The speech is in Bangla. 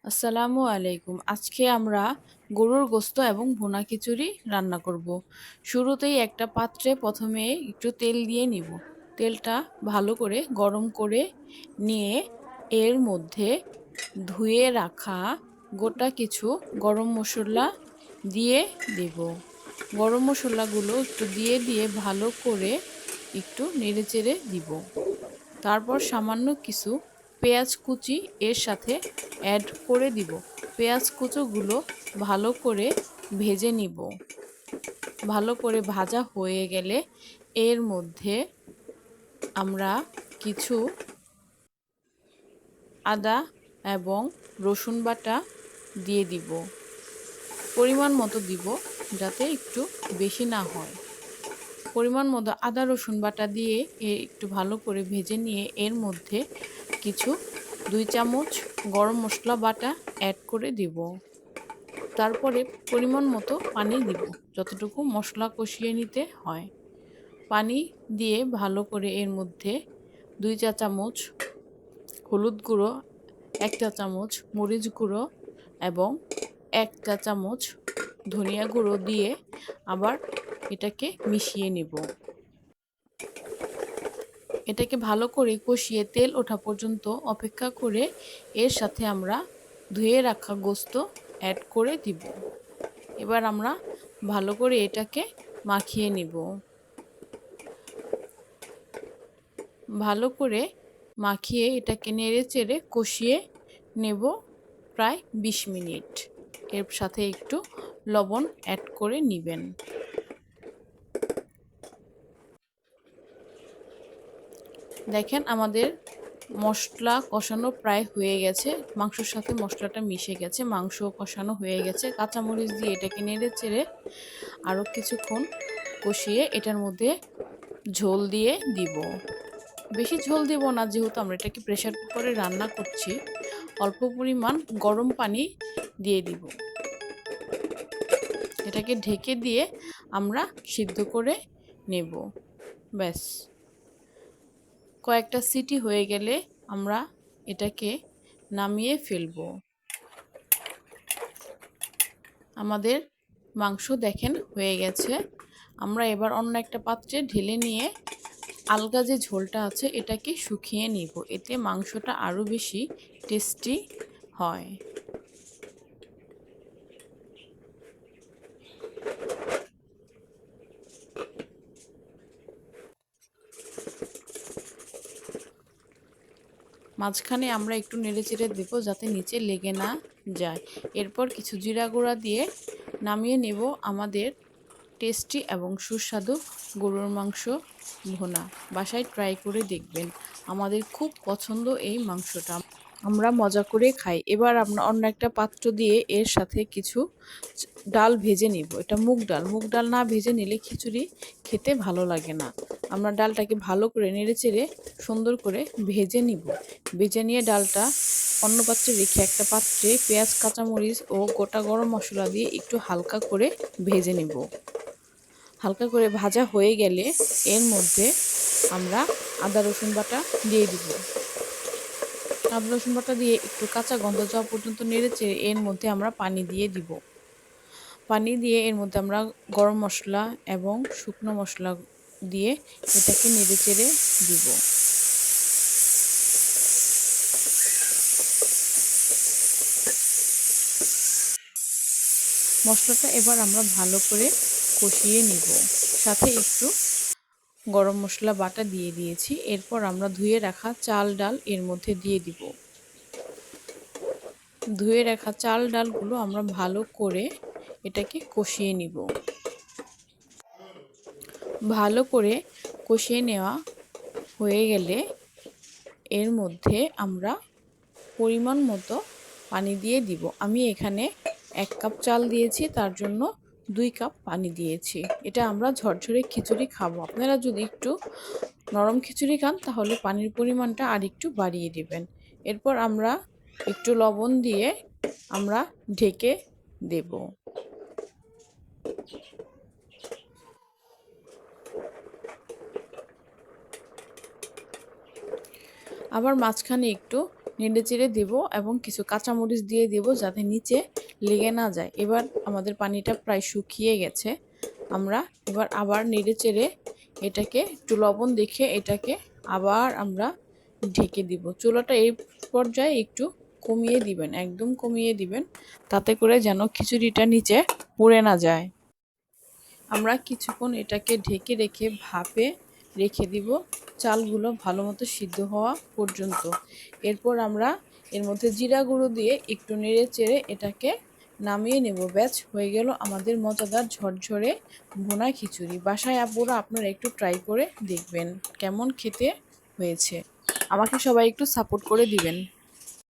আসসালামু আলাইকুম। আজকে আমরা গরুর গোশত এবং ভুনা খিচুড়ি রান্না করব। শুরুতেই একটা পাত্রে প্রথমে একটু তেল দিয়ে নিব। তেলটা ভালো করে গরম করে নিয়ে এর মধ্যে ধুয়ে রাখা গোটা কিছু গরম মশলা দিয়ে দেব। গরম মশলাগুলো একটু দিয়ে ভালো করে একটু নেড়েচেড়ে দিব। তারপর সামান্য কিছু পেঁয়াজ কুচি এর সাথে অ্যাড করে দিব। পেঁয়াজ কুচোগুলো ভালো করে ভেজে নিব। ভালো করে ভাজা হয়ে গেলে এর মধ্যে আমরা কিছু আদা এবং রসুন বাটা দিয়ে দিব। পরিমাণ মতো দিব, যাতে একটু বেশি না হয়। পরিমাণ মতো আদা রসুন বাটা দিয়ে একটু ভালো করে ভেজে নিয়ে এর মধ্যে কিছু 2 চামচ গরম মশলা বাটা অ্যাড করে দিব। তারপরে পরিমাণ মতো পানি দিব, যতটুকু মশলা কষিয়ে নিতে হয়। পানি দিয়ে ভালো করে এর মধ্যে 2 চা চামচ হলুদ গুঁড়ো, 1 চা চামচ মরিচ গুঁড়ো এবং 1 চা চামচ ধনিয়া গুঁড়ো দিয়ে আবার এটাকে মিশিয়ে নিব। এটাকে ভালো করে কষিয়ে তেল ওঠা পর্যন্ত অপেক্ষা করে এর সাথে আমরা ধুয়ে রাখা গোশত অ্যাড করে দিব। এবার আমরা ভালো করে এটাকে মাখিয়ে নিব। ভালো করে মাখিয়ে এটাকে নেড়েচেড়ে কষিয়ে নেব প্রায় 20 মিনিট। এর সাথে একটু লবণ অ্যাড করে নেবেন। দেখেন আমাদের মশলা কষানো প্রায় হয়ে গেছে। মাংসর সাথে মশলাটা মিশে গেছে, মাংস কষানো হয়ে গেছে। কাঁচামরিচ দিয়ে এটাকে নেড়েচেড়ে আরও কিছুক্ষণ কষিয়ে এটার মধ্যে ঝোল দিয়ে দিব। বেশি ঝোল দিব না, যেহেতু আমরা এটাকে প্রেসার কুকারে রান্না করছি। অল্প পরিমাণ গরম পানি দিয়ে দিব। এটাকে ঢেকে দিয়ে আমরা সিদ্ধ করে নেব। ব্যাস, কয়েকটা সিটি হয়ে গেলে আমরা এটাকে নামিয়ে ফেলব। আমাদের মাংস দেখেন হয়ে গেছে। আমরা এবার অন্য একটা পাত্রে ঢেলে নিয়ে আলগা যে ঝোলটা আছে এটাকে শুকিয়ে নিব। এতে মাংসটা আরও বেশি টেস্টি হয়। মাঝখানে আমরা একটু নেড়েচেড়ে দেব, যাতে নিচে লেগে না যায়। এরপর কিছু জিরা গুঁড়া দিয়ে নামিয়ে নেব আমাদের টেস্টি এবং সুস্বাদু গরুর মাংস ভুনা। বাসায় ট্রাই করে দেখবেন, আমাদের খুব পছন্দ এই মাংসটা। আমরা মজা করে খাই। এবার আমরা অন্য একটা পাত্র দিয়ে এর সাথে কিছু ডাল ভেজে নিব। এটা মুগ ডাল। মুগ ডাল না ভেজে নিলে খিচুড়ি খেতে ভালো লাগে না। আমরা ডালটাকে ভালো করে নেড়েচেড়ে সুন্দর করে ভেজে নিব। ভেজে নিয়ে ডালটা অন্য পাত্রে রেখে একটা পাত্রে পেঁয়াজ, কাঁচামরিচ ও গোটা গরম মশলা দিয়ে একটু হালকা করে ভেজে নিব। হালকা করে ভাজা হয়ে গেলে এর মধ্যে আমরা আদা রসুন বাটা দিয়ে দিব। আদা রসুন বাটা দিয়ে একটু কাঁচা গন্ধ যাওয়া পর্যন্ত নেড়েচেড়ে এর মধ্যে আমরা পানি দিয়ে দিব। পানি দিয়ে এর মধ্যে আমরা গরম মশলা এবং শুকনো মশলা দিয়ে এটাকে নেড়েচেড়ে দিব। মশলাটা এবার আমরা ভালো করে কষিয়ে নিব। সাথে একটু গরম মশলা বাটা দিয়ে দিয়েছি। এরপর আমরা ধুয়ে রাখা চাল ডাল এর মধ্যে দিয়ে দিব। ধুয়ে রাখা চাল ডালগুলো আমরা ভালো করে এটাকে কষিয়ে নিব। ভালো করে কষিয়ে নেওয়া হয়ে গেলে এর মধ্যে আমরা পরিমাণ মতো পানি দিয়ে দিব। আমি এখানে 1 কাপ চাল দিয়েছি, তার জন্য 2 কাপ পানি দিয়েছি। এটা আমরা ঝরঝরে খিচুড়ি খাবো। আপনারা যদি একটু নরম খিচুড়ি খান তাহলে পানির পরিমাণটা আর একটু বাড়িয়ে দিবেন। এরপর আমরা একটু লবণ দিয়ে আমরা ঢেকে দেব। আবার মাঝখানে একটু নেড়েচেড়ে দেব এবং কিছু কাঁচামরিচ দিয়ে দেব যাতে নিচে লেগে না যায়। এবার আমাদের পানিটা প্রায় শুকিয়ে গেছে। আমরা এবার আবার নেড়েচেড়ে এটাকে একটু লবণ দেখে এটাকে আবার আমরা ঢেকে দিব। চুলাটা এই পর্যায়ে একটু কমিয়ে দিবেন, একদম কমিয়ে দিবেন, তাতে করে যেন খিচুড়িটা নিচে পুড়ে না যায়। আমরা কিছুক্ষণ এটাকে ঢেকে রেখে ভাপে রেখে দিব চালগুলো ভালো মতো সিদ্ধ হওয়া পর্যন্ত। এরপর আমরা এর মধ্যে জিরা গুঁড়ো দিয়ে একটু নেড়ে চেড়ে এটাকে নামিয়ে নেব। ব্যাস হয়ে গেল আমাদের মজাদার ঝরঝরে ভুনা খিচুড়ি। বাসায় আপুরা আপনারা একটু ট্রাই করে দেখবেন কেমন খেতে হয়েছে। আমাকে সবাই একটু সাপোর্ট করে দিবেন।